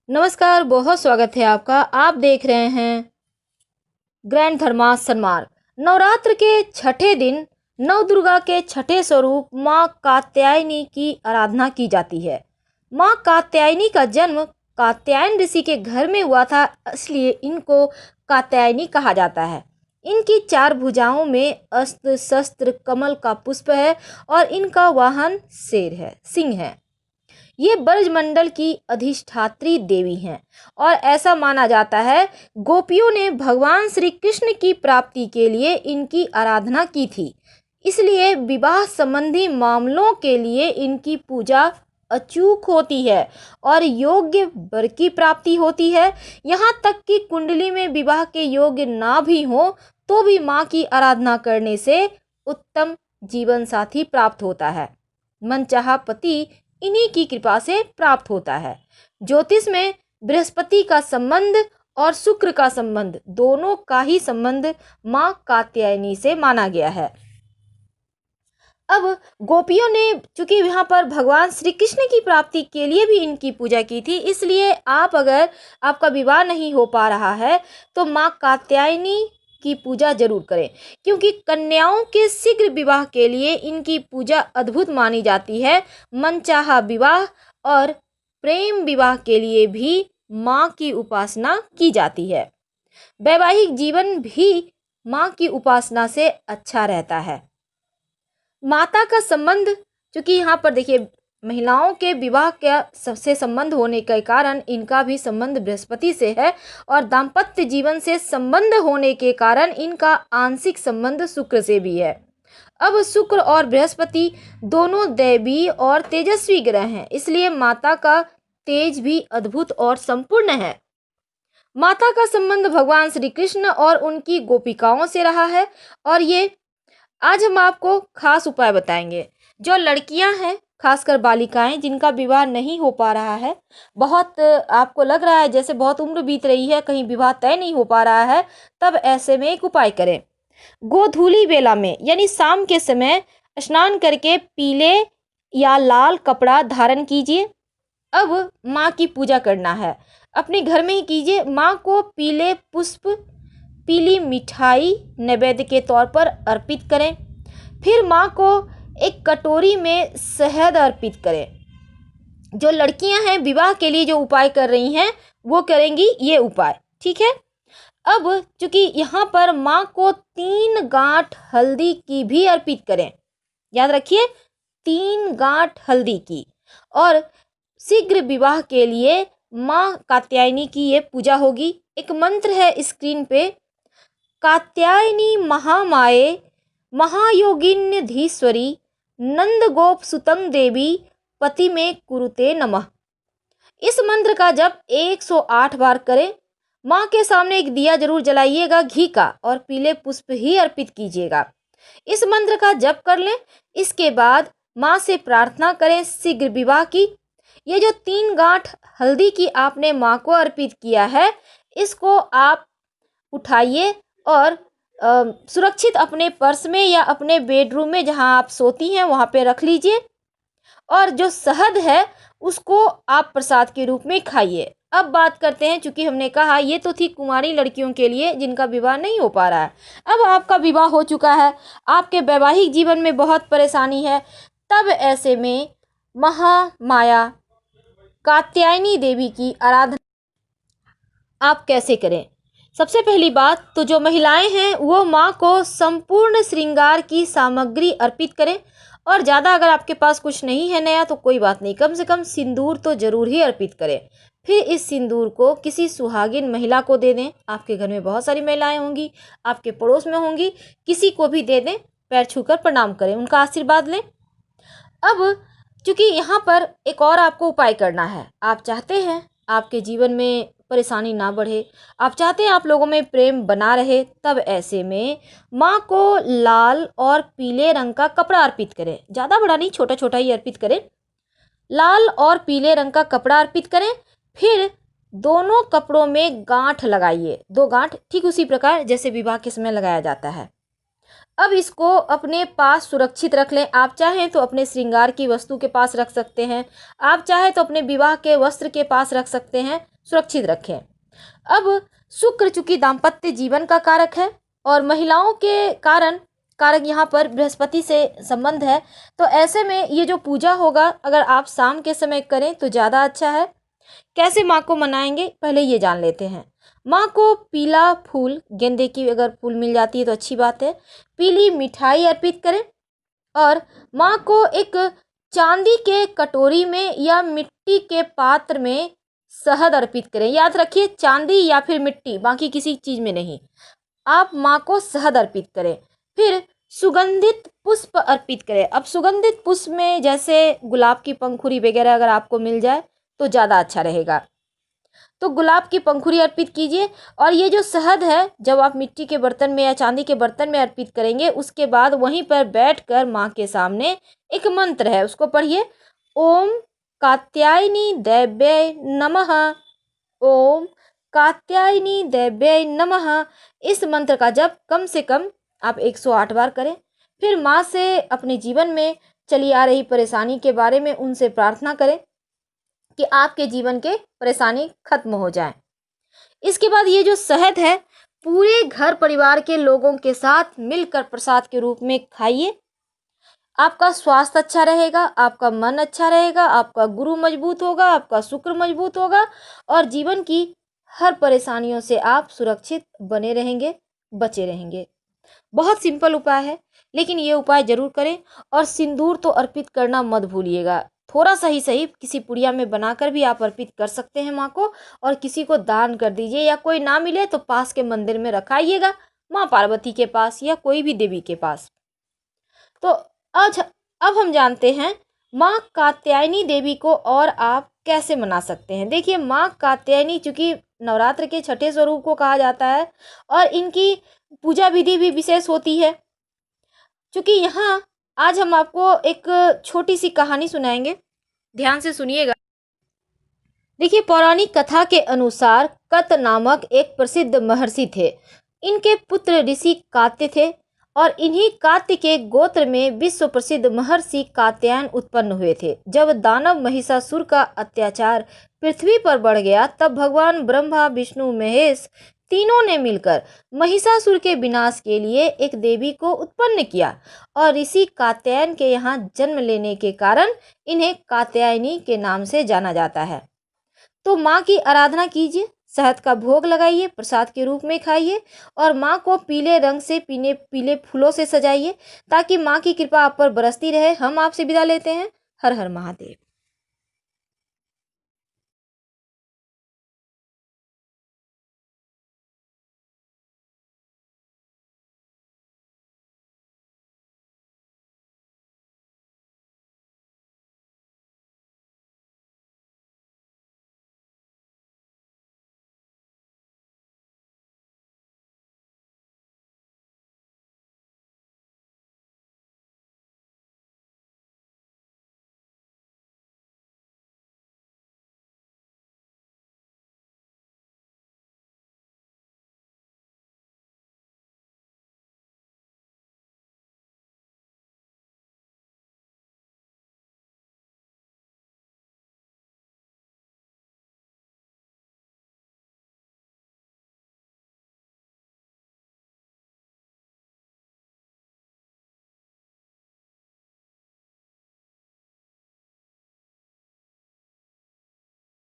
नमस्कार, बहुत स्वागत है आपका। आप देख रहे हैं ग्रैंड धर्मास सन्मार्ग। नवरात्र के छठे दिन नव दुर्गा के छठे स्वरूप माँ कात्यायनी की आराधना की जाती है। माँ कात्यायनी का जन्म कात्यायन ऋषि के घर में हुआ था, इसलिए इनको कात्यायनी कहा जाता है। इनकी चार भुजाओं में अस्त्र शस्त्र कमल का पुष्प है और इनका वाहन शेर है, सिंह है। ये ब्रजमंडल की अधिष्ठात्री देवी हैं और ऐसा माना जाता है गोपियों ने भगवान श्री कृष्ण की प्राप्ति के लिए इनकी आराधना की थी, इसलिए विवाह संबंधी मामलों के लिए इनकी पूजा अचूक होती है और योग्य वर की प्राप्ति होती है। यहाँ तक कि कुंडली में विवाह के योग्य ना भी हो तो भी माँ की आराधना करने से उत्तम जीवन साथी प्राप्त होता है। मनचाहा पति इन्हीं की कृपा से प्राप्त होता है। ज्योतिष में बृहस्पति का संबंध और शुक्र का संबंध, दोनों का ही संबंध माँ कात्यायनी से माना गया है। अब गोपियों ने चूंकि यहाँ पर भगवान श्री कृष्ण की प्राप्ति के लिए भी इनकी पूजा की थी, इसलिए अगर आपका विवाह नहीं हो पा रहा है तो माँ कात्यायनी की पूजा जरूर करें, क्योंकि कन्याओं के शीघ्र विवाह के लिए इनकी पूजा अद्भुत मानी जाती है। मनचाहा विवाह और प्रेम विवाह के लिए भी माँ की उपासना की जाती है। वैवाहिक जीवन भी माँ की उपासना से अच्छा रहता है। माता का संबंध, चूंकि यहाँ पर देखिए महिलाओं के विवाह का से संबंध होने के कारण इनका भी संबंध बृहस्पति से है और दाम्पत्य जीवन से संबंध होने के कारण इनका आंशिक संबंध शुक्र से भी है। अब शुक्र और बृहस्पति दोनों दैवी और तेजस्वी ग्रह हैं, इसलिए माता का तेज भी अद्भुत और संपूर्ण है। माता का संबंध भगवान श्री कृष्ण और उनकी गोपिकाओं से रहा है और ये आज हम आपको खास उपाय बताएंगे। जो लड़कियां हैं, खासकर बालिकाएं जिनका विवाह नहीं हो पा रहा है, बहुत आपको लग रहा है जैसे बहुत उम्र बीत रही है, कहीं विवाह तय नहीं हो पा रहा है, तब ऐसे में एक उपाय करें। गोधूली बेला में यानी शाम के समय स्नान करके पीले या लाल कपड़ा धारण कीजिए। अब माँ की पूजा करना है, अपने घर में ही कीजिए। माँ को पीले पुष्प, पीली मिठाई नैवेद्य के तौर पर अर्पित करें। फिर माँ को एक कटोरी में शहद अर्पित करें। जो लड़कियां हैं विवाह के लिए जो उपाय कर रही हैं वो करेंगी ये उपाय, ठीक है। अब चूंकि यहाँ पर माँ को 3 गांठ हल्दी की भी अर्पित करें, याद रखिए 3 गांठ हल्दी की। और शीघ्र विवाह के लिए माँ कात्यायनी की ये पूजा होगी। एक मंत्र है स्क्रीन पे, कात्यायनी महामाये महायोगिन्यधीश्वरी नंद गोप सुतं देवी पति में कुरुते नमः। इस मंत्र का जप 108 बार करें। माँ के सामने एक दिया जरूर जलाइएगा घी का और पीले पुष्प ही अर्पित कीजिएगा। इस मंत्र का जप कर लें। इसके बाद माँ से प्रार्थना करें शीघ्र विवाह की। ये जो 3 गांठ हल्दी की आपने माँ को अर्पित किया है, इसको आप उठाइए और सुरक्षित अपने पर्स में या अपने बेडरूम में जहां आप सोती हैं वहां पे रख लीजिए। और जो शहद है उसको आप प्रसाद के रूप में खाइए। अब बात करते हैं, चूंकि हमने कहा ये तो थी कुंवारी लड़कियों के लिए जिनका विवाह नहीं हो पा रहा है। अब आपका विवाह हो चुका है, आपके वैवाहिक जीवन में बहुत परेशानी है, तब ऐसे में महामाया कात्यायनी देवी की आराधना आप कैसे करें। सबसे पहली बात तो जो महिलाएं हैं वो माँ को संपूर्ण श्रृंगार की सामग्री अर्पित करें। और ज़्यादा अगर आपके पास कुछ नहीं है नया तो कोई बात नहीं, कम से कम सिंदूर तो जरूर ही अर्पित करें। फिर इस सिंदूर को किसी सुहागिन महिला को दे दें। आपके घर में बहुत सारी महिलाएं होंगी, आपके पड़ोस में होंगी, किसी को भी दे दें, पैर छूकर प्रणाम करें, उनका आशीर्वाद लें। अब चूंकि यहाँ पर एक और आपको उपाय करना है, आप चाहते हैं आपके जीवन में परेशानी ना बढ़े, आप चाहते हैं आप लोगों में प्रेम बना रहे, तब ऐसे में माँ को लाल और पीले रंग का कपड़ा अर्पित करें। ज़्यादा बड़ा नहीं, छोटा छोटा ही अर्पित करें। लाल और पीले रंग का कपड़ा अर्पित करें। फिर दोनों कपड़ों में गांठ लगाइए, 2 गांठ, ठीक उसी प्रकार जैसे विवाह के समय लगाया जाता है। अब इसको अपने पास सुरक्षित रख लें। आप चाहें तो अपने श्रृंगार की वस्तु के पास रख सकते हैं, आप चाहें तो अपने विवाह के वस्त्र के पास रख सकते हैं, सुरक्षित रखें। अब शुक्र चूंकि दाम्पत्य जीवन का कारक है और महिलाओं के कारण कारक यहाँ पर बृहस्पति से संबंध है, तो ऐसे में ये जो पूजा होगा अगर आप शाम के समय करें तो ज़्यादा अच्छा है। कैसे माँ को मनाएंगे पहले ये जान लेते हैं। माँ को पीला फूल, गेंदे की अगर फूल मिल जाती है तो अच्छी बात है, पीली मिठाई अर्पित करें और माँ को एक चांदी के कटोरी में या मिट्टी के पात्र में शहद अर्पित करें। याद रखिए चांदी या फिर मिट्टी, बाकी किसी चीज़ में नहीं। आप माँ को शहद अर्पित करें। फिर सुगंधित पुष्प अर्पित करें। अब सुगंधित पुष्प में जैसे गुलाब की पंखुड़ी वगैरह अगर आपको मिल जाए तो ज़्यादा अच्छा रहेगा, तो गुलाब की पंखुड़ी अर्पित कीजिए। और ये जो शहद है जब आप मिट्टी के बर्तन में या चांदी के बर्तन में अर्पित करेंगे, उसके बाद वहीं पर बैठकर माँ के सामने एक मंत्र है उसको पढ़िए, ओम कात्यायनी देव्यै नमः, ओम कात्यायनी देव्यै नमः। इस मंत्र का जप कम से कम आप 108 बार करें। फिर माँ से अपने जीवन में चली आ रही परेशानी के बारे में उनसे प्रार्थना करें कि आपके जीवन के परेशानी खत्म हो जाए। इसके बाद ये जो शहद है पूरे घर परिवार के लोगों के साथ मिलकर प्रसाद के रूप में खाइए। आपका स्वास्थ्य अच्छा रहेगा, आपका मन अच्छा रहेगा, आपका गुरु मजबूत होगा, आपका शुक्र मजबूत होगा और जीवन की हर परेशानियों से आप सुरक्षित बने रहेंगे, बचे रहेंगे। बहुत सिंपल उपाय है, लेकिन ये उपाय जरूर करें और सिंदूर तो अर्पित करना मत भूलिएगा। थोड़ा सा ही सही किसी पुड़िया में बनाकर भी आप अर्पित कर सकते हैं माँ को, और किसी को दान कर दीजिए, या कोई ना मिले तो पास के मंदिर में रखाइएगा, माँ पार्वती के पास या कोई भी देवी के पास। तो आज अब हम जानते हैं माँ कात्यायनी देवी को और आप कैसे मना सकते हैं। देखिए माँ कात्यायनी चूंकि नवरात्र के छठे स्वरूप को कहा जाता है और इनकी पूजा विधि भी विशेष होती है। चूंकि यहाँ आज हम आपको एक छोटी सी कहानी सुनाएंगे, ध्यान से सुनिएगा। देखिए पौराणिक कथा के अनुसार कत नामक एक प्रसिद्ध महर्षि थे। इनके पुत्र ऋषि कात्य थे और इन्हीं कात्य के गोत्र में विश्व प्रसिद्ध महर्षि कात्यायन उत्पन्न हुए थे। जब दानव महिषासुर का अत्याचार पृथ्वी पर बढ़ गया तब भगवान ब्रह्मा विष्णु महेश तीनों ने मिलकर महिषासुर के विनाश के लिए एक देवी को उत्पन्न किया और ऋषि कात्यायन के यहाँ जन्म लेने के कारण इन्हें कात्यायनी के नाम से जाना जाता है। तो माँ की आराधना कीजिए, शहद का भोग लगाइए, प्रसाद के रूप में खाइए और माँ को पीले रंग से पीले फूलों से सजाइए ताकि माँ की कृपा आप पर बरसती रहे। हम आपसे विदा लेते हैं। हर हर महादेव।